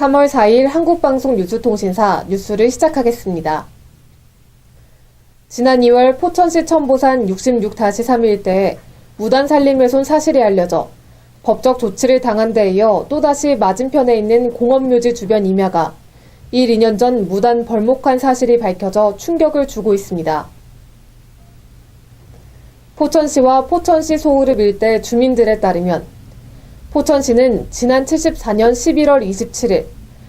3월 4일 한국방송 뉴스통신사 뉴스를 시작하겠습니다. 지난 2월 포천시 천보산 66-3 일대에 무단 산림훼손 사실이 알려져 법적 조치를 당한 데 이어 또다시 맞은편에 있는 공업묘지 주변 임야가 2년 전 무단 벌목한 사실이 밝혀져 충격을 주고 있습니다. 포천시와 포천시 소우릅 일대 주민들에 따르면 포천시는 지난 74년 11월 27일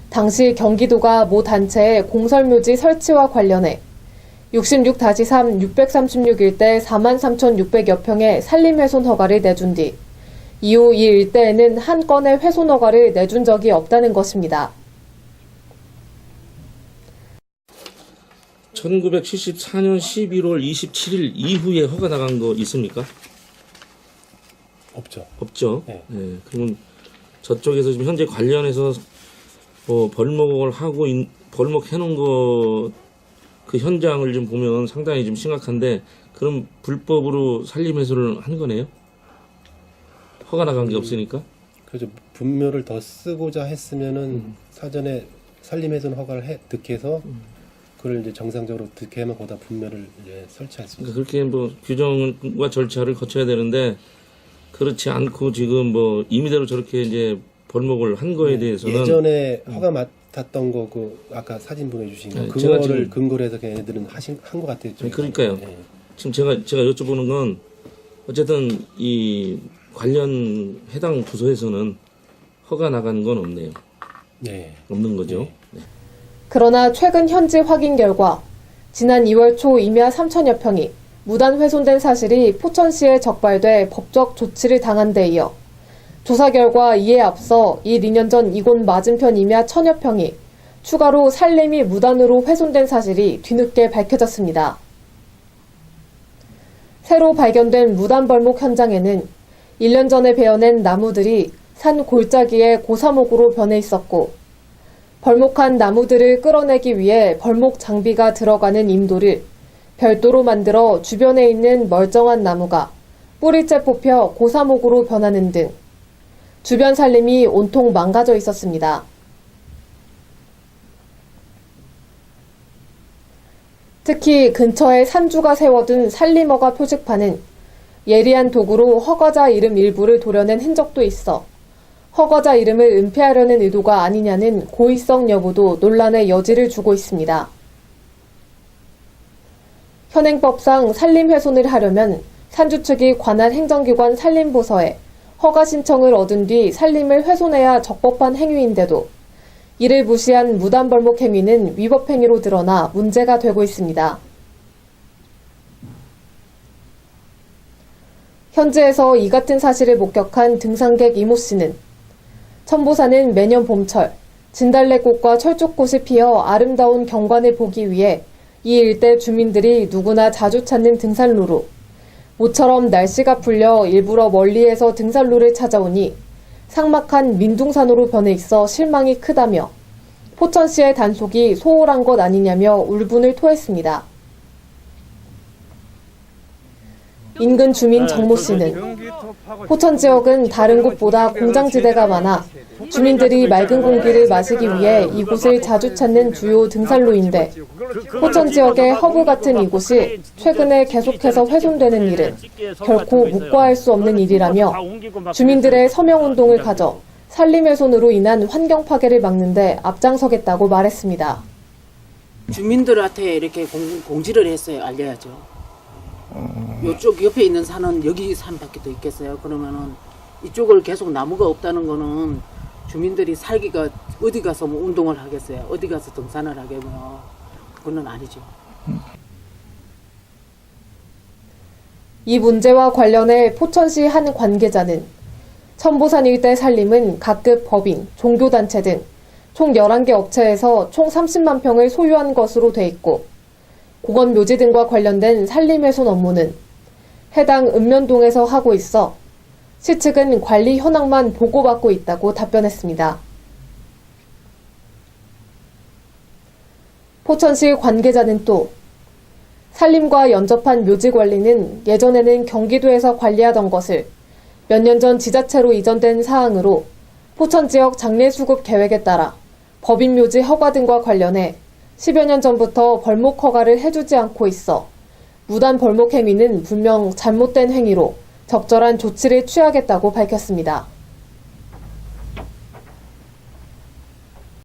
당시 경기도가 모 단체의 공설묘지 설치와 관련해 66-3 636 일대 43,600여 평의 산림훼손 허가를 내준 뒤 이후 이 일대에는 한 건의 훼손 허가를 내준 적이 없다는 것입니다. 1974년 11월 27일 이후에 허가 나간 거 있습니까? 없죠. 없죠. 네. 네, 그러면 저쪽에서 지금 현재 관련해서 벌목을 하고 벌목해놓은 거 그 현장을 좀 보면 상당히 좀 심각한데 그럼 불법으로 산림훼손을 한 거네요? 허가 나간 게 없으니까? 그래서 분묘를 더 쓰고자 했으면은 사전에 산림훼손 허가를 득해서 그걸 이제 정상적으로 득해야만 거기다 분묘를 이제 설치할 수 있어요. 그러니까 그렇게 뭐 규정과 절차를 거쳐야 되는데 그렇지 않고 지금 뭐 임의대로 저렇게 이제 벌목을 한 거에 대해서는 예전에 허가 맡았던 거 그 아까 사진 보내주신 거 네, 그거를 근거로 해서 그냥 애들은 한 것 같아요. 그러니까요. 네. 지금 제가 여쭤보는 건 어쨌든 이 관련 해당 부서에서는 허가 나간 건 없네요. 네. 없는 거죠. 네. 네. 그러나 최근 현지 확인 결과 지난 2월 초 임야 3천여 평이 무단 훼손된 사실이 포천시에 적발돼 법적 조치를 당한 데 이어 조사 결과 이에 앞서 2년 전 이곳 맞은편 임야 1,000여 평이 추가로 산림이 무단으로 훼손된 사실이 뒤늦게 밝혀졌습니다. 새로 발견된 무단 벌목 현장에는 1년 전에 베어낸 나무들이 산 골짜기에 고사목으로 변해 있었고 벌목한 나무들을 끌어내기 위해 벌목 장비가 들어가는 임도를 별도로 만들어 주변에 있는 멀쩡한 나무가 뿌리째 뽑혀 고사목으로 변하는 등 주변 산림이 온통 망가져 있었습니다. 특히 근처에 산주가 세워둔 산림허가 표지판은 예리한 도구로 허가자 이름 일부를 도려낸 흔적도 있어 허가자 이름을 은폐하려는 의도가 아니냐는 고의성 여부도 논란의 여지를 주고 있습니다. 현행법상 산림훼손을 하려면 산주 측이 관할 행정기관 산림부서에 허가 신청을 얻은 뒤 산림을 훼손해야 적법한 행위인데도 이를 무시한 무단벌목 행위는 위법 행위로 드러나 문제가 되고 있습니다. 현지에서 이 같은 사실을 목격한 등산객 이모 씨는 천보산은 매년 봄철 진달래꽃과 철쭉꽃이 피어 아름다운 경관을 보기 위해 이 일대 주민들이 누구나 자주 찾는 등산로로 모처럼 날씨가 풀려 일부러 멀리에서 등산로를 찾아오니 삭막한 민둥산으로 변해 있어 실망이 크다며 포천시의 단속이 소홀한 것 아니냐며 울분을 토했습니다. 인근 주민 정모 씨는 포천 지역은 다른 곳보다 공장지대가 많아 주민들이 맑은 공기를 마시기 위해 이곳을 자주 찾는 주요 등산로인데 포천 지역의 허브 같은 이곳이 최근에 계속해서 훼손되는 일은 결코 묵과할 수 없는 일이라며 주민들의 서명운동을 가져 산림훼손으로 인한 환경 파괴를 막는 데 앞장서겠다고 말했습니다. 주민들한테 이렇게 공지를 했어요. 알려야죠. 이쪽 옆에 있는 산은 여기 산밖에 더 있겠어요. 그러면은 이쪽을 계속 나무가 없다는 거는 주민들이 살기가 어디 가서 뭐 운동을 하겠어요. 어디 가서 등산을 하겠어요. 그건 아니죠. 이 문제와 관련해 포천시 한 관계자는 천보산 일대 산림은 각급 법인, 종교단체 등 총 11개 업체에서 총 30만 평을 소유한 것으로 돼 있고 공원묘지 등과 관련된 산림훼손 업무는 해당 읍면동에서 하고 있어 시 측은 관리 현황만 보고받고 있다고 답변했습니다. 포천시 관계자는 또 산림과 연접한 묘지 관리는 예전에는 경기도에서 관리하던 것을 몇 년 전 지자체로 이전된 사항으로 포천 지역 장례수급 계획에 따라 법인묘지 허가 등과 관련해 10여 년 전부터 벌목 허가를 해주지 않고 있어 무단 벌목 행위는 분명 잘못된 행위로 적절한 조치를 취하겠다고 밝혔습니다.